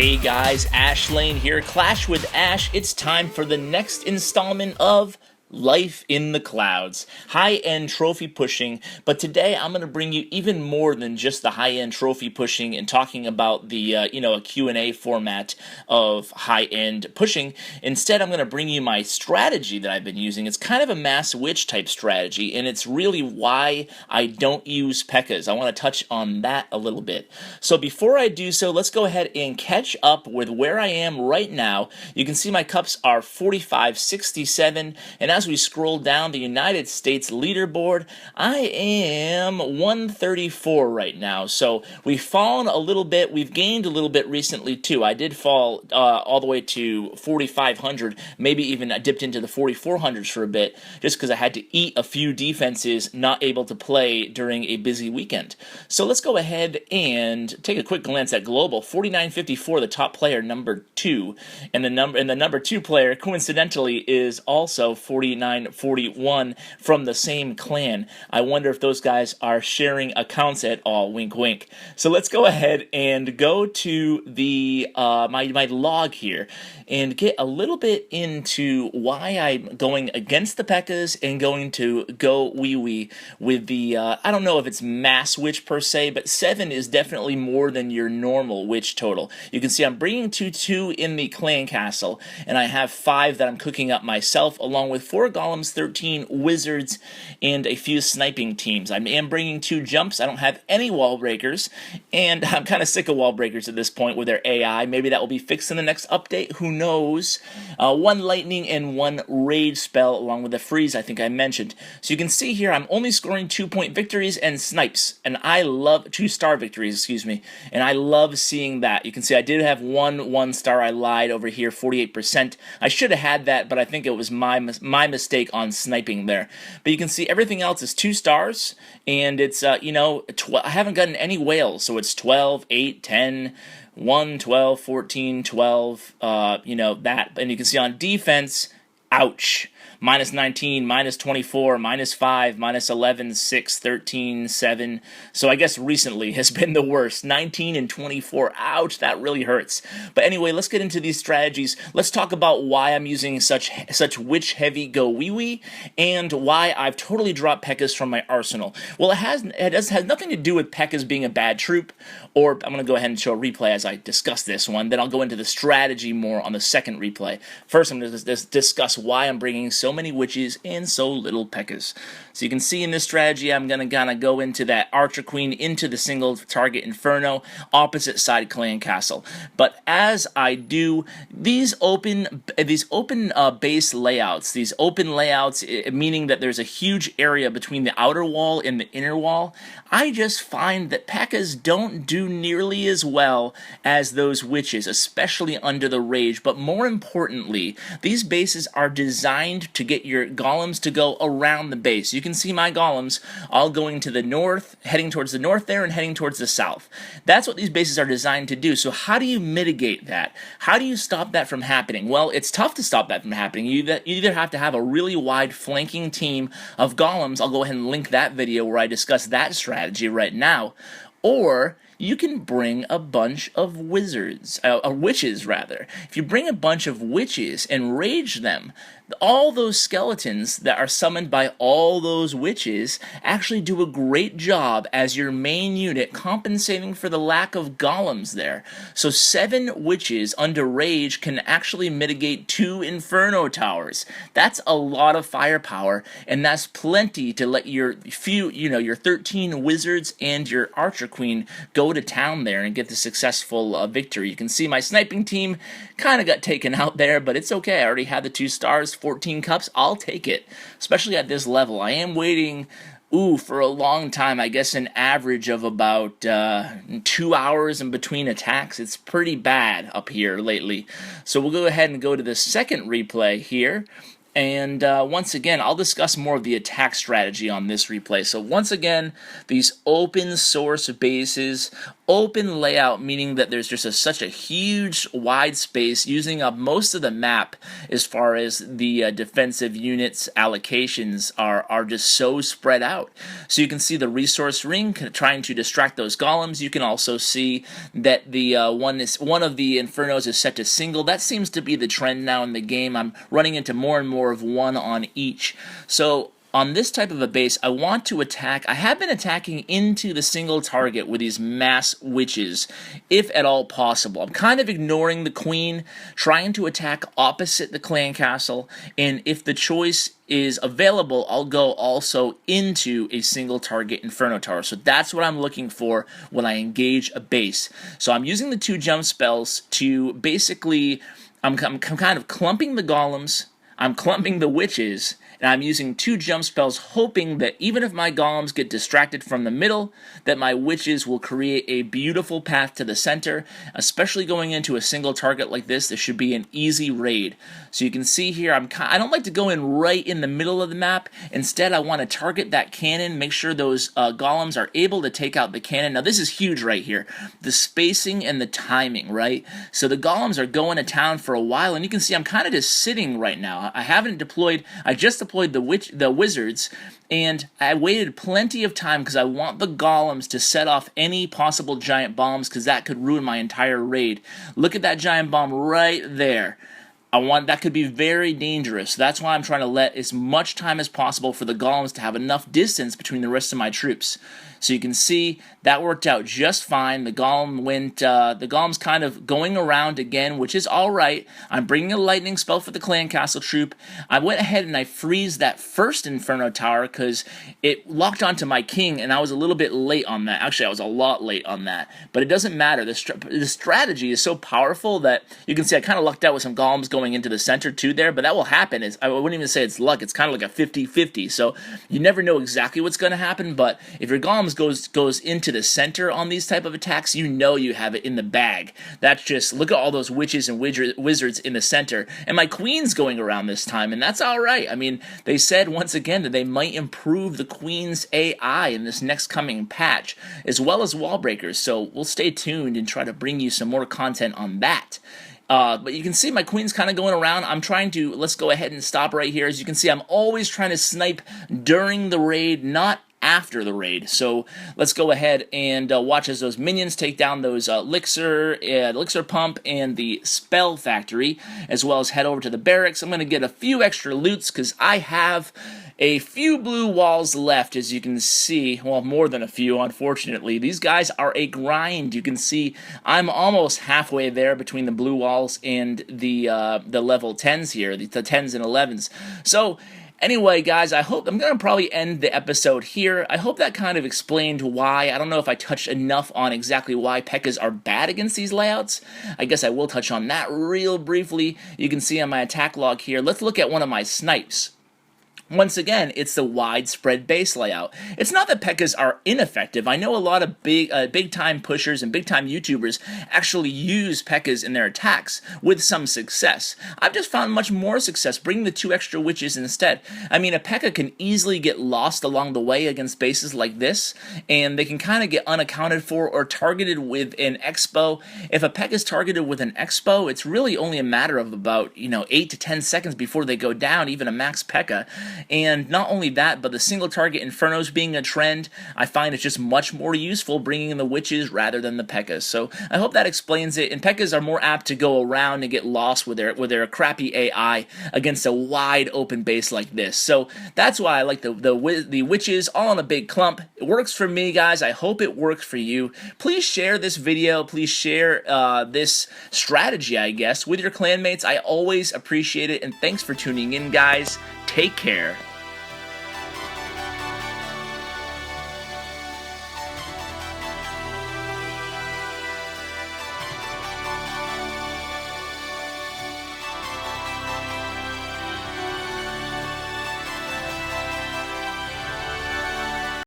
Hey guys, Ash Lane here, Clash with Ash. It's time for the next installment of Life in the Clouds, high-end trophy pushing, but today I'm going to bring you even more than just the high-end trophy pushing and talking about the, a Q&A format of high-end pushing. Instead, I'm going to bring you my strategy that I've been using. It's kind of a mass witch type strategy, and it's really why I don't use Pekkas. I want to touch on that a little bit. So before I do so, let's go ahead and catch up with where I am right now. You can see my cups are 45, 67, and as we scroll down the United States leaderboard, I am 134 right now. So we've fallen a little bit. We've gained a little bit recently too. I did fall all the way to 4,500, maybe even I dipped into the 4,400s for a bit, just because I had to eat a few defenses not able to play during a busy weekend. So let's go ahead and take a quick glance at global. 49.54, the top player, number 2, and the number 2 player coincidentally is also 49.41 from the same clan. I wonder if those guys are sharing accounts at all. Wink, wink. So let's go ahead and go to the my log here and get a little bit into why I'm going against the Pekkas and going to GoWiWi with the I don't know if it's mass witch per se, but 7 is definitely more than your normal witch total. You can see I'm bringing 2 in the clan castle, and I have 5 that I'm cooking up myself, along with 4 golems, 13 wizards, and a few sniping teams. I am bringing 2 jumps. I don't have any wall breakers, and I'm kind of sick of wall breakers at this point with their AI. Maybe that will be fixed in the next update. Who knows? 1 lightning and 1 rage spell, along with the freeze I think I mentioned. So you can see here I'm only scoring 2-point victories and snipes, and I love 2-star victories, excuse me, and I love seeing that. You can see I did have 1 star. I lied over here, 48%. I should have had that, but I think it was my mistake on sniping there. But you can see everything else is 2 stars, and it's I haven't gotten any whales, so it's 12, 8, 10, 1, 12, 14, 12, that. And you can see on defense, ouch. Minus 19, minus 24, minus 5, minus 11, 6, 13, 7. So I guess recently has been the worst. 19 and 24. Ouch, that really hurts. But anyway, let's get into these strategies. Let's talk about why I'm using such witch-heavy GoWiWi and why I've totally dropped Pekkas from my arsenal. Well, it has nothing to do with Pekkas being a bad troop, or I'm going to go ahead and show a replay as I discuss this one. Then I'll go into the strategy more on the second replay. First, I'm going to discuss why I'm bringing so many witches and so little Pekkas. So you can see in this strategy, I'm going to kind of go into that Archer Queen into the single target Inferno, opposite side clan castle. But as I do, these open base layouts, meaning that there's a huge area between the outer wall and the inner wall, I just find that Pekkas don't do nearly as well as those witches, especially under the rage. But more importantly, these bases are designed to get your golems to go around the base. You can see my golems all going to the north, heading towards the north there, and heading towards the south. That's what these bases are designed to do. So how do you mitigate that? How do you stop that from happening? Well, it's tough to stop that from happening. You either have to have a really wide flanking team of golems. I'll go ahead and link that video where I discuss that strategy right now. Or you can bring a bunch of witches rather. If you bring a bunch of witches and rage them, all those skeletons that are summoned by all those witches actually do a great job as your main unit, compensating for the lack of golems there. So 7 witches under rage can actually mitigate 2 Inferno towers. That's a lot of firepower, and that's plenty to let your your 13 wizards and your Archer Queen go to town there and get the successful victory. You can see my sniping team kind of got taken out there, but it's okay. I already had the 2 stars, 14 cups. I'll take it, especially at this level. I am waiting for a long time. I guess an average of about 2 hours in between attacks. It's pretty bad up here lately. So we'll go ahead and go to the second replay here. And once again, I'll discuss more of the attack strategy on this replay. So once again, these open source bases open layout, meaning that there's just such a huge wide space using up most of the map as far as the defensive units allocations are just so spread out. So you can see the resource ring trying to distract those golems. You can also see that the one of the infernos is set to single. That seems to be the trend now in the game. I'm running into more and more of one on each. So on this type of a base, I want to attack. I have been attacking into the single target with these mass witches, if at all possible. I'm kind of ignoring the queen, trying to attack opposite the clan castle, and if the choice is available, I'll go also into a single target Inferno Tower. So that's what I'm looking for when I engage a base. So I'm using the 2 jump spells to basically, I'm kind of clumping the golems, I'm clumping the witches, and I'm using 2 jump spells, hoping that even if my golems get distracted from the middle, that my witches will create a beautiful path to the center. Especially going into a single target like this should be an easy raid. So you can see here, I don't like to go in right in the middle of the map. Instead, I want to target that cannon, make sure those golems are able to take out the cannon. Now, this is huge right here. The spacing and the timing, right? So the golems are going to town for a while, and you can see I'm kind of just sitting right now. I haven't deployed, I just deployed the wizards, and I waited plenty of time because I want the golems to set off any possible giant bombs, because that could ruin my entire raid. Look at that giant bomb right there. That could be very dangerous. That's why I'm trying to let as much time as possible for the golems to have enough distance between the rest of my troops. So you can see that worked out just fine. The golem's kind of going around again, which is all right. I'm bringing a lightning spell for the clan castle troop. I went ahead and I freeze that first Inferno Tower because it locked onto my king, and I was a little bit late on that. Actually, I was a lot late on that, but it doesn't matter. The strategy is so powerful that you can see I kind of lucked out with some golems going into the center too there, but that will happen. I wouldn't even say it's luck. It's kind of like a 50-50, so you never know exactly what's going to happen, but if your golems goes into the center on these type of attacks, you know you have it in the bag. That's just, look at all those witches and wizards in the center, and my queen's going around this time, and that's alright. I mean, they said once again that they might improve the queen's AI in this next coming patch, as well as wall breakers, so we'll stay tuned and try to bring you some more content on that. But you can see my queen's kind of going around. I'm trying to, let's go ahead and stop right here. As you can see, I'm always trying to snipe during the raid, not after the raid. So let's go ahead and watch as those minions take down those elixir pump and the spell factory, as well as head over to the barracks. I'm going to get a few extra loots because I have a few blue walls left, as you can see. Well, more than a few, unfortunately. These guys are a grind. You can see I'm almost halfway there between the blue walls and the level 10s here, the 10s and 11s. So anyway, guys, I'm going to probably end the episode here. I hope that kind of explained why. I don't know if I touched enough on exactly why Pekkas are bad against these layouts. I guess I will touch on that real briefly. You can see on my attack log here. Let's look at one of my snipes. Once again, it's the widespread base layout. It's not that Pekkas are ineffective. I know a lot of big-time pushers and big-time YouTubers actually use Pekkas in their attacks with some success. I've just found much more success bringing the 2 extra witches instead. I mean, a Pekka can easily get lost along the way against bases like this, and they can kind of get unaccounted for or targeted with an expo. If a Pekka is targeted with an expo, it's really only a matter of about, 8 to 10 seconds before they go down, even a max Pekka. And not only that, but the single target Infernos being a trend, I find it's just much more useful bringing in the witches rather than the Pekkas. So I hope that explains it. And Pekkas are more apt to go around and get lost with their crappy AI against a wide open base like this. So that's why I like the witches all in a big clump. It works for me, guys. I hope it works for you. Please share this video. Please share this strategy, I guess, with your clanmates. I always appreciate it. And thanks for tuning in, guys. Take care.